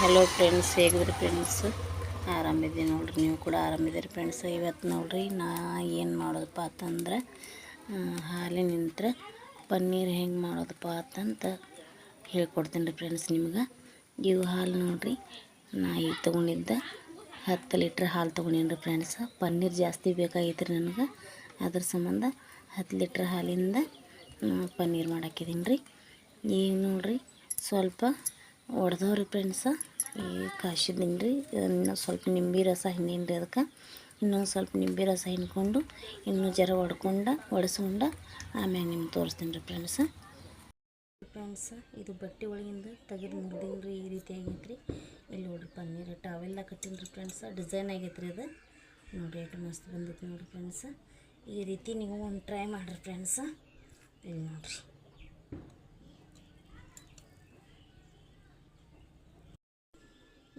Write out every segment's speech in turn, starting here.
Hello friends, ಹೇಗಿದ್ರಿ friends? ಆರಾಮಿದ್ದೀನಿ ನೋಡ್ರಿ. ನೀವು ಕೂಡ ಆರಾಮಿದ್ದೀರಿ ಫ್ರೆಂಡ್ಸ್. ಇವತ್ತು ನೋಡ್ರಿ ನಾ ಏನು ಮಾಡೋದಪ್ಪ ಅಂತಂದ್ರೆ ಹಾಲಿನಿಂದ ಪನ್ನೀರ್ ಹೆಂಗೆ ಮಾಡೋದಪ್ಪ ಅಂತಂತ ಹೇಳ್ಕೊಡ್ತೀನಿ ರೀ ಫ್ರೆಂಡ್ಸ್ ನಿಮ್ಗೆ. ಇವು ಹಾಲು ನೋಡ್ರಿ, ನಾ ಈಗ ತೊಗೊಂಡಿದ್ದ 10 ಲೀಟ್ರ್ ಹಾಲು ತೊಗೊಂಡೀನಿ ರೀ ಫ್ರೆಂಡ್ಸ್. ಪನ್ನೀರ್ ಜಾಸ್ತಿ ಬೇಕಾಗೈತೆ ರೀ ನನಗೆ. ಅದ್ರ ಸಂಬಂಧ 10 ಲೀಟ್ರ್ ಹಾಲಿಂದ ಪನ್ನೀರ್ ಮಾಡಾಕಿದ್ದೀನಿ ರೀ. ಈಗ ನೋಡ್ರಿ ಸ್ವಲ್ಪ ಒಡೆದವ್ರಿ ಫ್ರೆಂಡ್ಸ. ಈಗ ಕಾಯಿಸಿದ್ದೀನಿ ರೀ. ಇನ್ನೂ ಸ್ವಲ್ಪ ನಿಂಬೆ ರಸ ಹಿಂಡೀನಿ ರೀ. ಅದಕ್ಕೆ ಇನ್ನೊಂದು ಸ್ವಲ್ಪ ನಿಂಬೆ ರಸ ಹಿಂಡ್ಕೊಂಡು ಇನ್ನೂ ಜರ ಒಡಿಸ್ಕೊಂಡು ಆಮ್ಯಾಗ ನಿಮ್ಗೆ ತೋರಿಸ್ತೀನಿ ರೀ ಫ್ರೆಂಡ್ಸ. ಇದು ಬಟ್ಟೆ ಒಳಗಿಂದ ತೆಗೆದು ಮುರಿದೀನಿ ರೀ. ಈ ರೀತಿ ಆಗೈತೆ ರೀ. ಇಲ್ಲಿ ನೋಡಿರಿ ಪನ್ನೀರ್ ಟಾವೆಲ್ಲ ಕಟ್ಟೀನಿ ರೀ ಫ್ರೆಂಡ್ಸ. ಡಿಸೈನ್ ಆಗೈತೆ ರೀ ಅದು. ನೋಡಿರಿ ಎಷ್ಟು ಮಸ್ತ್ ಬಂದೈತೆ ನೋಡಿರಿ ಫ್ರೆಂಡ್ಸ. ಈ ರೀತಿ ನೀವು ಒಂದು ಟ್ರೈ ಮಾಡಿರಿ ಫ್ರೆಂಡ್ಸ. ಇಲ್ಲಿ ನೋಡಿರಿ,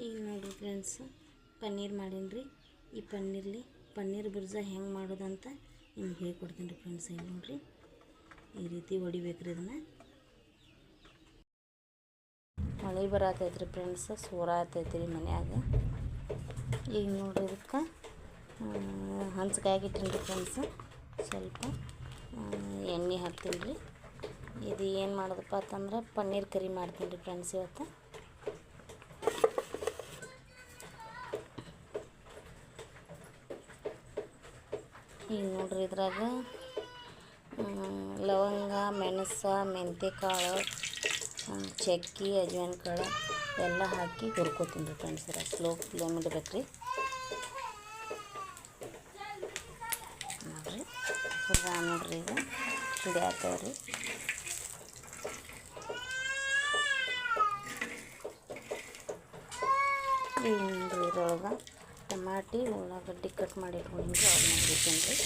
ಈಗ ನೋಡಿರಿ ಫ್ರೆಂಡ್ಸ್, ಪನ್ನೀರ್ ಮಾಡೀನಿ ರೀ. ಈ ಪನ್ನೀರ್ ಬುರ್ಜ ಹೆಂಗೆ ಮಾಡೋದಂತ ನಿಮ್ಗೆ ಹೇಳ್ಕೊಡ್ತೀನಿ ರೀ ಫ್ರೆಂಡ್ಸ್. ಈಗ ನೋಡಿರಿ, ಈ ರೀತಿ ಹೊಡಿಬೇಕು ರೀ. ಇದನ್ನು ಮಳೆ ಬರತೈತೆ ರೀ ಫ್ರೆಂಡ್ಸ್, ಸೋರ ಆತೈತೆ ರೀ ಮನ್ಯಾಗ. ಈಗ ನೋಡಿರಿ, ಇದಕ್ಕೆ ಹಂಚ್ಕಾಯಾಗಿಟ್ಟಿನಿ ರೀ ಫ್ರೆಂಡ್ಸ್. ಸ್ವಲ್ಪ ಎಣ್ಣೆ ಹಾಕ್ತೀನಿ ರೀ. ಇದು ಏನು ಮಾಡೋದಪ್ಪ ಅಂತಂದ್ರೆ ಪನ್ನೀರ್ ಕರಿ ಮಾಡ್ತೀನಿ ರೀ ಫ್ರೆಂಡ್ಸ್ ಇವತ್ತು. ಈಗ ನೋಡ್ರಿ, ಇದ್ರಾಗ ಲವಂಗ, ಮೆಣಸು, ಮೆಂತ್ಯಕಾಳು, ಚಕ್ಕಿ, ಅಜ್ವಾನ ಕಾಳು ಎಲ್ಲ ಹಾಕಿ ಹುರ್ಕೋತೀನಿ ರೀ ಫ್ರೆಂಡ್ಸ್. ಸ್ಲೋ ಫ್ಲೇಮ್ ಇಡ್ಬೇಕು ರೀ. ನೋಡಿರಿ, ನೋಡ್ರಿ, ಈಗ ಸಿಡಿ ಆಗ್ತಾವೆ ರೀ. ಈಗ ನೋಡ್ರಿ, ಇದ್ರೊಳಗೆ ಟಮಾಟಿ, ಉಳ್ಳಾಗಡ್ಡಿ ಕಟ್ ಮಾಡಿ ಇಟ್ಕೊಂಡಿದ್ರಿ, ಅವ್ರನ್ನ ಹಾಕ್ತೀನಿ ರೀ.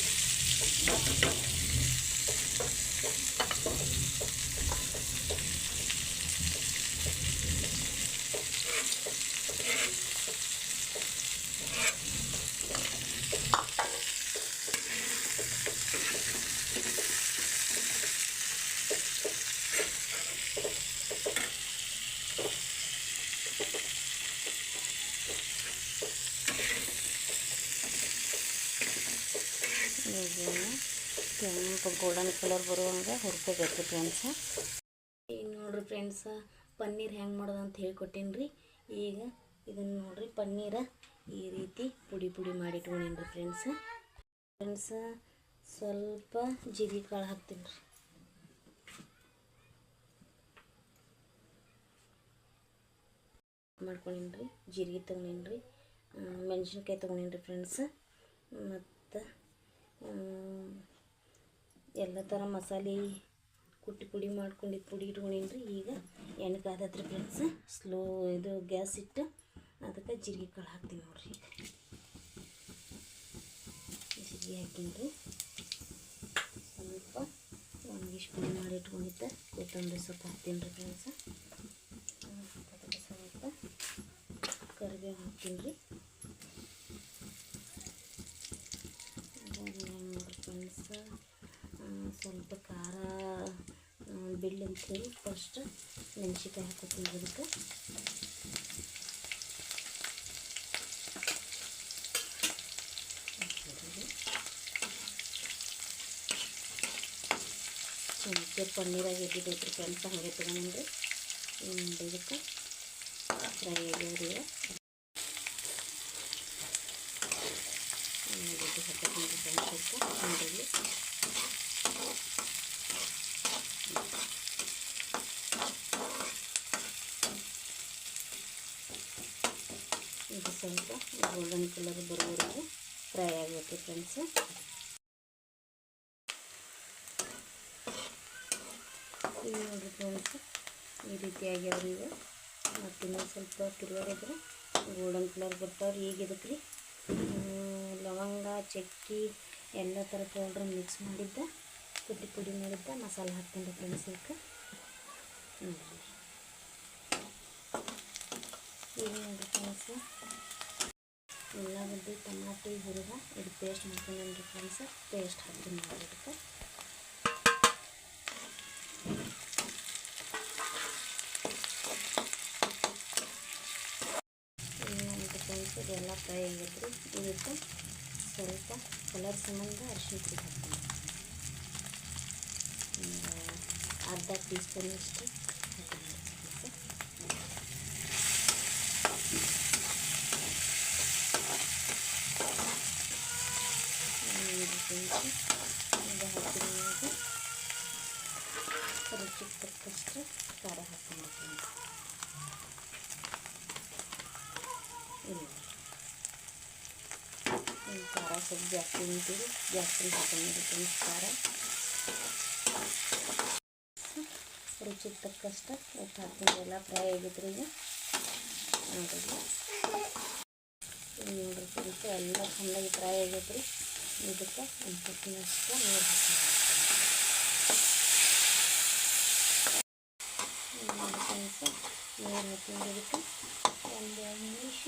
ಕೆಂಪು ಗೋಲ್ಡನ್ ಕಲರ್ ಬರುವಂಗೆ ಹುರ್ಕೋಬೇಕು ಫ್ರೆಂಡ್ಸ. ಈಗ ನೋಡಿರಿ ಫ್ರೆಂಡ್ಸ, ಪನ್ನೀರ್ ಹೆಂಗೆ ಮಾಡೋದಂತ ಹೇಳ್ಕೊಟ್ಟೀನಿ ರೀ. ಈಗ ಇದನ್ನು ನೋಡಿರಿ, ಪನ್ನೀರ ಈ ರೀತಿ ಪುಡಿ ಮಾಡಿ ಇಟ್ಕೊಂಡೀನಿ ರೀ ಫ್ರೆಂಡ್ಸ. ಸ್ವಲ್ಪ ಜೀರಿಗೆ ಕಾಳು ಹಾಕ್ತೀನಿ ರೀ. ಮಾಡ್ಕೊಂಡೀನಿ ರೀ. ಜೀರಿಗೆ ತೊಗೊಂಡೀನಿ ರೀ, ಮೆಣಸಿನ್ಕಾಯಿ ತೊಗೊಂಡೀನಿ ರೀ ಫ್ರೆಂಡ್ಸ. ಮತ್ತು ಎಲ್ಲ ಥರ ಮಸಾಲೆ ಕುಟ್ಟಿ ಪುಡಿ ಮಾಡ್ಕೊಂಡಿದ್ದು ಪುಡಿ ಇಟ್ಕೊಂಡೀನಿ ರೀ. ಈಗ ಎಣ್ಣೆ ಕಾದತ್ರಿ ಫ್ರೆಂಡ್ಸ್. ಇದು ಗ್ಯಾಸ್ ಇಟ್ಟು ಅದಕ್ಕೆ ಜೀರಿಗೆ ಕಾಳು ಹಾಕ್ತೀನಿ ನೋಡಿರಿ. ಜೀರಿಗೆ ಹಾಕೀನಿ ರೀ. ಸ್ವಲ್ಪ ಒಣಗಿಸಿ ಪುಡಿ ಮಾಡಿ ಇಟ್ಕೊಂಡಿದ್ದೆ ಕೊತ್ತಂಬರಿ ಸೊಪ್ಪು ಹಾಕ್ತೀನಿ ರೀ ಫ್ರೆಂಡ್ಸ. ಅದಕ್ಕೆ ಸ್ವಲ್ಪ ಕರಿಬೇವು ಹಾಕ್ತೀನಿ ರೀ. ನೋಡಿರಿ ಫ್ರೆಂಡ್ಸ, ಸ್ವಲ್ಪ ಖಾರ ಬಿಡ್ಲಿ ಅಂತೇಳಿ ಫಸ್ಟ್ ಮೆಣಸಿನ್ಕಾಯಿ ಹಾಕೋತೀನಿ ಅದಕ್ಕೆ. ಚಮಚ ಪನ್ನೀರಾಗಿ ಎದ್ದಿದ್ದೈತ್ರಿ ಫ್ರೆಂಡ್ಸ್, ಹಾಗೆ ತೊಗೊಂಡ್ರಿ. ಇದಕ್ಕೆ ಫ್ರೈ ಆಗ್ಯಾವ್ರಿ. ಹಾಕೋತೀನಿ ಫ್ರೆಂಡ್ಸ್. ನೋಡಿರಿ, ಇದು ಸ್ವಲ್ಪ ಗೋಲ್ಡನ್ ಕಲರ್ ಬರೋವರೆಗೂ ಫ್ರೈ ಆಗಬೇಕು ಫ್ರೆಂಡ್ಸ್. ಈಗ ನೋಡಿರಿ ಫ್ರೆಂಡ್ಸ್, ಈ ರೀತಿ ಆಗ್ಯಾವ್ರಿ. ಈಗ ಮತ್ತು ಇನ್ನೊಂದು ಸ್ವಲ್ಪ ತಿರುಗಾಡಿದ್ರೆ ಗೋಲ್ಡನ್ ಕಲರ್ ಬರ್ತಾವ್ರಿ. ಈಗ ಇದಕ್ಕೆ ರೀ ಲವಂಗ, ಚಕ್ಕಿ ಎಲ್ಲ ಥರ ಪೌಡ್ರ್ ಮಿಕ್ಸ್ ಮಾಡಿದ್ದ ಕುಟ್ಟಿ ಪುಡಿ ಮಾಡಿದ್ದ ಮಸಾಲೆ ಹಾಕ್ತೀನಿ ರೀ ಫ್ರೆಂಡ್ಸ್. ಇದಕ್ಕೆ ನೋಡಿರಿ, ಈಗ ನೋಡಿರಿ ಫ್ರೆಂಡ್ಸ್, ಉಳ್ಳಾಗಡ್ಡಿ, ಟಮಾಟಿ ಹುರಿದ ಇದು ಪೇಸ್ಟ್ ಮಾಡ್ಕೊಂಡೇನಿ ರೀ ಫ್ರೆಂಡ್ಸ್. ಪೇಸ್ಟ್ ಹಾಕ್ತೀನಿ ನೋಡಿರಿ. ಇದಕ್ಕೆ ಎಲ್ಲ ಫ್ರೈ ಆಗೈತ್ರಿ. ಇದಕ್ಕೆ ಸ್ವಲ್ಪ ಕಲರ್ ಸಂಬಂಧ ಅರಿಶಿನ ಪುಡಿ ಹಾಕ್ತೀನಿ. ಅರ್ಧ ಟೀ ಸ್ಪೂನಷ್ಟು ಹಾಕ್ತೀನಿ. ಇದು ಹಾಕಿದ ರುಚಿಗೆ ತಕ್ಕಷ್ಟು ಖಾರ ಹಾಕ್ತೀನಿ. ಖಾರ ಸ್ವಲ್ಪ ಜಾಸ್ತಿ ನಿಂತೀವಿ, ಜಾಸ್ತಿ ಹಾಕೊಂಡಿರ್ತೀನಿ ಖಾರ. ರುಚಿಗೆ ತಕ್ಕಷ್ಟು ಉಪ್ಪು ಹಾಕ್ತೀನಿ. ಎಲ್ಲ ಫ್ರೈ ಆಗೈತ್ರಿ. ಈಗ ನೋಡಿರಿ ಫ್ರೆಂಡ್ಸ್ ಎಲ್ಲ ಚೆನ್ನಾಗಿ ಫ್ರೈ ಆಗೈತ್ರಿ. ಇದಕ್ಕೆ ಒಂದು ಕಪ್ಪಿನಷ್ಟು ನೀರು ಹಾಕ್ತೀನಿ. ನೀರು ಹಾಕಿದ್ರೆ ಇದಕ್ಕೆ ಒಂದು 2 ನಿಮಿಷ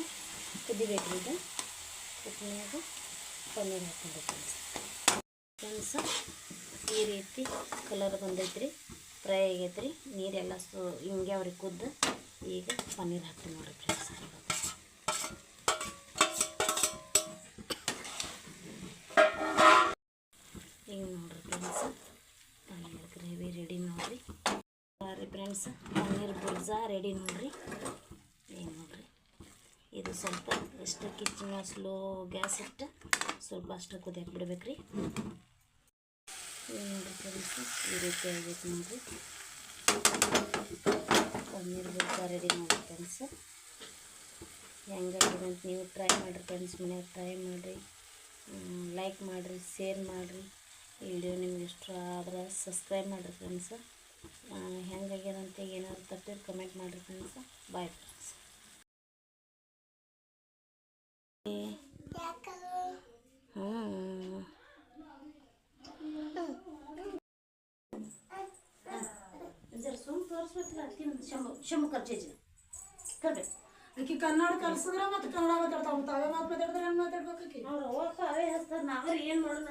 ಕುದಿಬೇಕ್ರಿ. ಇದು ಕುದಿನಾಗ ಪನ್ನೀರ್ ಹಾಕ್ಕೊಂಡ್ಬೇಕು ಫ್ರೆಂಡ್ಸ್. ಈ ರೀತಿ ಕಲರ್ ಬಂದೈತ್ರಿ, ಫ್ರೈ ಆಗೈತ್ರಿ. ನೀರೆಲ್ಲ ಹಿಂಗೆ ಅವ್ರಿಗೆ ಕುದ್ದು ಈಗ ಪನ್ನೀರ್ ಹಾಕ್ತೀನಿ ನೋಡಿರಿ ಫ್ರೆಂಡ್ಸ್. ಈಗ ನೋಡಿರಿ ಫ್ರೆಂಡ್ಸ್, ಪನ್ನೀರ್ ಗ್ರೇವಿ ರೆಡಿ ನೋಡಿರಿ. ಫ್ರೆಂಡ್ಸ್, ಪನ್ನೀರ್ ಬುರ್ಜಾ ರೆಡಿ ನೋಡಿರಿ. ಏನು ನೋಡಿರಿ, ಇದು ಸ್ವಲ್ಪ ಎಷ್ಟು ಕಿಚ್ಚನ ಸ್ಲೋ ಗ್ಯಾಸ್ ಇಟ್ಟು ಸ್ವಲ್ಪ ಅಷ್ಟು ಕುದಿಯಕ್ಕೆ ಬಿಡ್ಬೇಕ್ರಿ. ಏನು ನೋಡಿರಿ ಫ್ರೆಂಡ್ಸ್, ಈ ರೀತಿ ಆಗೈತೆ ನೋಡಿರಿ. ಪನ್ನೀರ್ ಬುರ್ಜಾ ರೆಡಿ ನೋಡಿರಿ ಫ್ರೆಂಡ್ಸ್. ಹೆಂಗಾಗಿದೆ ಅಂತ ನೀವು ಟ್ರೈ ಮಾಡಿರಿ ಫ್ರೆಂಡ್ಸ್. ಮನೆಯಾಗ ಟ್ರೈ ಮಾಡಿರಿ, ಲೈಕ್ ಮಾಡಿರಿ, ಶೇರ್ ಮಾಡಿರಿ. ಈ ವಿಡಿಯೋ ನಿಮ್ಗೆ ಇಷ್ಟ ಆದ್ರೆ ಸಬ್ಸ್ಕ್ರೈಬ್ ಮಾಡಿರಿ ಫ್ರೆಂಡ್ಸ್. ಹೆಂಗಾಗ್ಯದಂತ ಏನಾದ್ರು ತಪ್ಪಿದ್ರೆ ಕಮೆಂಟ್ ಮಾಡಿರಿ ಫ್ರೆಂಡ್ಸ್. Bye friends. ಶಂಭು ಖರ್ಚೇಜಿ ಕರ್ಬೇಕು. ಆಕಿ ಕನ್ನಡ ಕಲ್ಸಿದ್ರೆ ಮತ್ತೆ ಕನ್ನಡ ಮಾತಾಡ್ತಾವ. ತಾವೇ ಮಾತು ಮಾತಾಡಿದ್ರೆ ಹೆಂಗೆ ಮಾತಾಡ್ಬೇಕು? ಆಕಿ ಅವ್ರು ಅವೇ ಹಚ್ತಾರೆ, ನಾವೇ ಏನು ಮಾಡೋಣ.